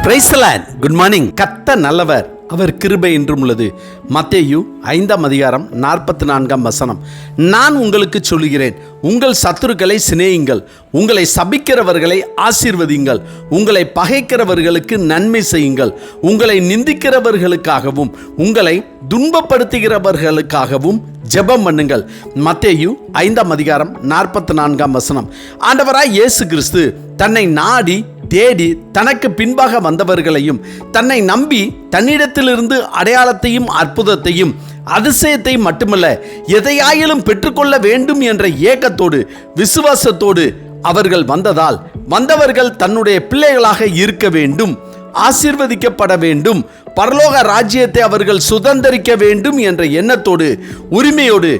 Praise the Lord. Good morning. கர்த்தர் நல்லவர், அவர் கிருபை என்றும் உள்ளது. மத்தேயு 5:44. நான் உங்களுக்கு சொல்லுகிறேன், உங்கள் சத்துருக்களை சிநேகியுங்கள், உங்களை சபிக்கிறவர்களை ஆசீர்வதியுங்கள், உங்களை பகைக்கிறவர்களுக்கு நன்மை செய்யுங்கள், உங்களை நிந்திக்கிறவர்களுக்காகவும் உங்களை துன்பப்படுத்துகிறவர்களுக்காகவும் ஜெபம் பண்ணுங்கள். மத்தேயு 5:44. ஆண்டவராய் இயேசு கிறிஸ்து தன்னை நாடி தேடி தனக்கு பின்பாக வந்தவர்களையும் தன்னை நம்பி தன்னிடத்திலிருந்து அடையாளத்தையும் அற்புதத்தையும் அதிசயத்தையும் மட்டுமல்ல எதையாயிலும் பெற்றுக்கொள்ள வேண்டும் என்ற ஏக்கத்தோடு விசுவாசத்தோடு அவர்கள் வந்தவர்கள் தன்னுடைய பிள்ளைகளாக இருக்க வேண்டும், ஆசீர்வதிக்கப்பட வேண்டும், பரலோக ராஜ்யத்தை அவர்கள் சுதந்தரிக்க வேண்டும் என்ற எண்ணத்தோடு உரிமையோடு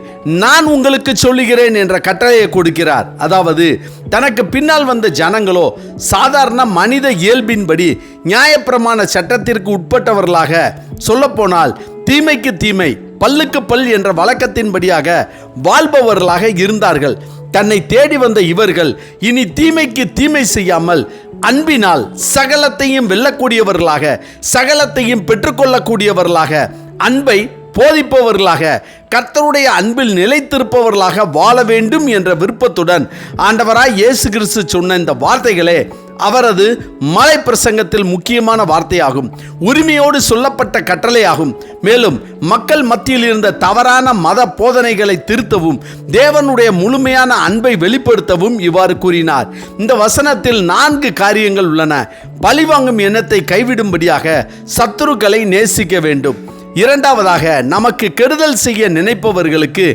நான் உங்களுக்கு சொல்லுகிறேன் என்ற கட்டளையை கொடுக்கிறார். அதாவது தனக்கு பின்னால் வந்த ஜனங்களோ சாதாரண மனித இயல்பின்படி நியாயப்பிரமாண சட்டத்திற்கு உட்பட்டவர்களாக, சொல்லப்போனால் தீமைக்கு தீமை பல்லுக்கு பல் என்ற வழக்கத்தின்படியாக வாழ்பவர்களாக இருந்தார்கள். தன்னை தேடி வந்த இவர்கள் இனி தீமைக்கு தீமை செய்யாமல் அன்பினால் சகலத்தையும் வெல்லக்கூடியவர்களாக, சகலத்தையும் பெற்றுக்கொள்ளக்கூடியவர்களாக, அன்பை போதிப்பவர்களாக, கர்த்தருடைய அன்பில் நிலைத்திருப்பவர்களாக வாழ வேண்டும் என்ற விருப்பத்துடன் ஆண்டவராய் இயேசு கிறிஸ்து சொன்ன இந்த வார்த்தைகளே அவரது மலை பிரசங்கத்தில் முக்கியமான வார்த்தையாகும். உரிமையோடு சொல்லப்பட்ட கட்டளையாகும். மேலும் மக்கள் மத்தியில் இருந்த தவறான மத போதனைகளை திருத்தவும் தேவனுடைய முழுமையான அன்பை வெளிப்படுத்தவும் இவ்வாறு கூறினார். இந்த வசனத்தில் 4 காரியங்கள் உள்ளன. பழிவாங்கும் எண்ணத்தை கைவிடும்படியாக சத்துருக்களை நேசிக்க வேண்டும். இரண்டாவதாக, நமக்கு கெடுதல் செய்ய நினைப்பவர்களுக்கு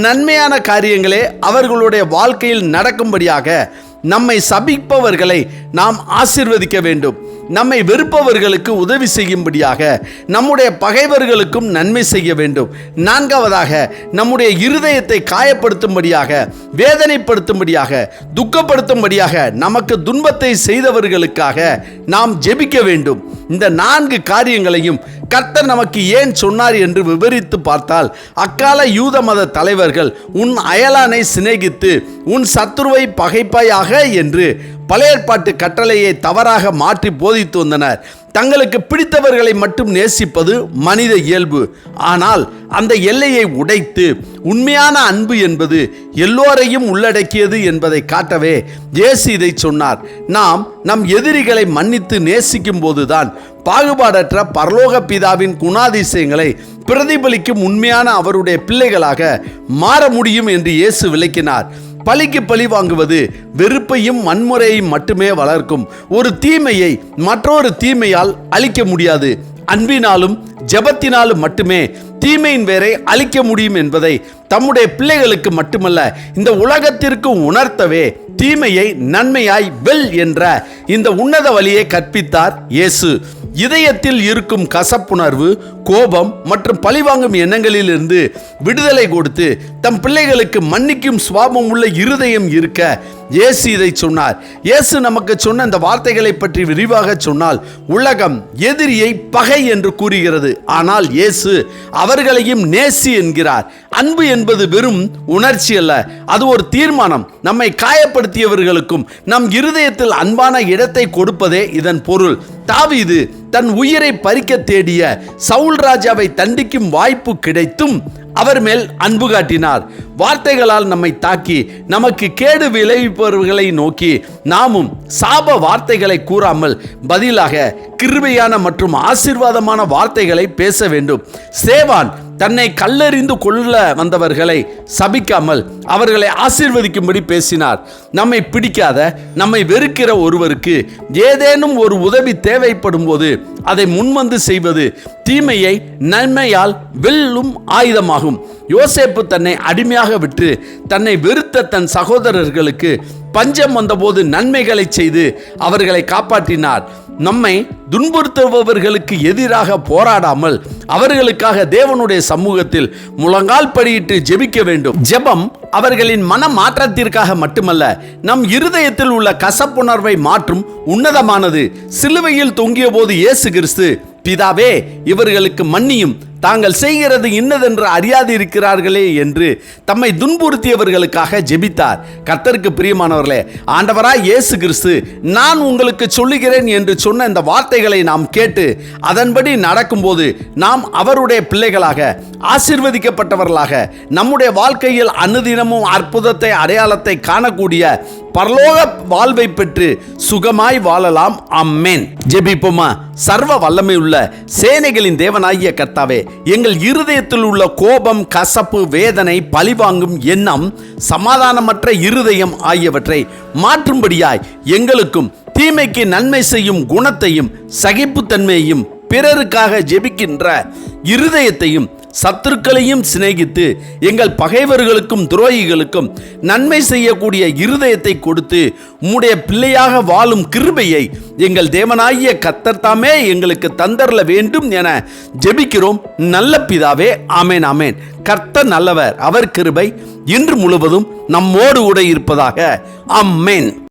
நன்மையான காரியங்களே அவர்களுடைய வாழ்க்கையில் நடக்கும்படியாக நம்மை சபிப்பவர்களை நாம் ஆசீர்வதிக்க வேண்டும். நம்மை வெறுப்பவர்களுக்கு உதவி செய்யும்படியாக நம்முடைய பகைவர்களுக்கும் நன்மை செய்ய வேண்டும். நான்காவதாக, நம்முடைய இருதயத்தை காயப்படுத்தும்படியாக, வேதனைப்படுத்தும்படியாக, துக்கப்படுத்தும்படியாக நமக்கு துன்பத்தை செய்தவர்களுக்காக நாம் ஜெபிக்க வேண்டும். இந்த 4 காரியங்களையும் கர்த்தர் நமக்கு ஏன் சொன்னார் என்று விவரித்து பார்த்தால், அக்கால யூத மத தலைவர்கள் உன் அயலானை சிநேகித்து உன் சத்துருவை பகைப்பாயாக என்று பழைய ஏற்பாட்டு கட்டளையை தவறாக மாற்றி போதித்து வந்தனர். தங்களுக்கு பிடித்தவர்களை மட்டும் நேசிப்பது மனித இயல்பு. ஆனால் அந்த எல்லையை உடைத்து உண்மையான அன்பு என்பது எல்லோரையும் உள்ளடக்கியது என்பதை காட்டவே இயேசு இதை சொன்னார். நாம் நம் எதிரிகளை மன்னித்து நேசிக்கும் போதுதான் பாகுபாடற்ற பரலோக பிதாவின் குணாதிசயங்களை பிரதிபலிக்கும் உண்மையான அவருடைய பிள்ளைகளாக மாற முடியும் என்று இயேசு விளக்கினார். பழிக்கு பழி வாங்குவது வெறுப்பையும் வன்முறையையும் மட்டுமே வளர்க்கும். ஒரு தீமையை மற்றொரு தீமையால் அழிக்க முடியாது. அன்பினாலும் ஜெபத்தினாலும் மட்டுமே தீமையின் வேரை அழிக்க முடியும் என்பதை தம்முடைய பிள்ளைகளுக்கு மட்டுமல்ல இந்த உலகத்திற்கு உணர்த்தவே தீமையை நன்மையாய் வெல் என்ற இந்த உன்னத வழியை கற்பித்தார் இயேசு. இதயத்தில் இருக்கும் கசப்புணர்வு, கோபம் மற்றும் பழிவாங்கும் எண்ணங்களிலிருந்து விடுதலை கொடுத்து தம் பிள்ளைகளுக்கு மன்னிக்கும் சுபாவம் உள்ள இருதயம் இருக்க இயேசு இதை சொன்னார். இயேசு நமக்கு சொன்ன இந்த வார்த்தைகளை பற்றி விரிவாக சொன்னால் உலகம் எதிரியை பகை என்று கூறுகிறது. ஆனால் இயேசு அவர்களையும் நேசி என்கிறார். அன்பு என்பது வெறும் உணர்ச்சி அல்ல, அது ஒரு தீர்மானம். நம்மை காயப்படுத்தியவர்களுக்கும் நம் இருதயத்தில் அன்பான இடத்தை கொடுப்பதே இதன் பொருள். தாவீது தன் உயிரை பறிக்க தேடிய சவுல் ராஜாவை தண்டிக்கும் வாய்ப்பு கிடைத்தும் அவர் மேல் அன்பு காட்டினார். வார்த்தைகளால் நம்மை தாக்கி நமக்கு கேடு விளைவிப்பவர்களை நோக்கி நாமும் சாப வார்த்தைகளை கூறாமல் பதிலாக கிருபையான மற்றும் ஆசீர்வாதமான வார்த்தைகளை பேச வேண்டும். சேவான் தன்னை கல்லெறிந்து கொள்ள வந்தவர்களை சபிக்காமல் அவர்களை ஆசீர்வதிக்கும்படி பேசினார். நம்மை பிடிக்காத, நம்மை வெறுக்கிற ஒருவருக்கு ஏதேனும் ஒரு உதவி தேவைப்படும் போது அதை முன்வந்து செய்வது தீமையை நன்மையால் வெல்லும் ஆயுதமாகும். யோசேப்பு தன்னை அடிமையாக விட்டு தன்னை வெறுத்த தன் சகோதரர்களுக்கு பஞ்சம் வந்தபோது நன்மைகளை செய்து அவர்களை காப்பாற்றினார். நம்மை துன்புறுத்துபவர்களுக்கு எதிராக போராடாமல் அவர்களுக்காக தேவனுடைய சமூகத்தில் முழங்கால் படியிட்டு ஜெபிக்க வேண்டும். ஜெபம் அவர்களின் மன மாற்றத்திற்காக மட்டுமல்ல, நம் இருதயத்தில் உள்ள கசப்புணர்வை மாற்றும் உன்னதமானது. சிலுவையில் தொங்கிய போது இயேசு கிறிஸ்து, பிதாவே இவர்களுக்கு மன்னியும், தாங்கள் செய்கிறது இன்னதென்று அறியாது இருக்கிறார்களே என்று தம்மை துன்புறுத்தியவர்களுக்காக ஜெபித்தார். கர்த்தருக்கு பிரியமானவர்களே, ஆண்டவராய் இயேசு கிறிஸ்து நான் உங்களுக்கு சொல்லுகிறேன் என்று சொன்ன இந்த வார்த்தைகளை நாம் கேட்டு அதன்படி நடக்கும்போது நாம் அவருடைய பிள்ளைகளாக ஆசீர்வதிக்கப்பட்டவர்களாக நம்முடைய வாழ்க்கையில் அனுதினமும் அற்புதத்தை அடையாளத்தை காணக்கூடிய பரலோக வாழ்வை பெற்று சுகமாய் வாழலாம். ஆமென். ஜெபிப்போமா. சர்வ வல்லமை உள்ள சேனைகளின் தேவனாகிய கர்த்தாவே, எங்கள் இருதயத்தில் உள்ள கோபம், கசப்பு, வேதனை, பழிவாங்கும் எண்ணம், சமாதானமற்ற இருதயம் ஆகியவற்றை மாற்றும்படியாய் எங்களுக்கும் தீமைக்கு நன்மை செய்யும் குணத்தையும் சகிப்புத்தன்மையையும் பிறருக்காக ஜெபிக்கின்ற இருதயத்தையும் சத்துருக்களையும் சிநேகித்து எங்கள் பகைவர்களுக்கும் துரோகிகளுக்கும் நன்மை செய்யக்கூடிய இருதயத்தை கொடுத்து உம்முடைய பிள்ளையாக வாழும் கிருபையை எங்கள் தேவனாகிய கர்த்தர் தாமே எங்களுக்கு தந்தரல வேண்டும் என ஜெபிக்கிறோம் நல்ல பிதாவே. ஆமேன் ஆமேன். கர்த்தர் நல்லவர், அவர் கிருபை இன்று முழுவதும் நம்மோடு கூட இருப்பதாக. ஆமேன்.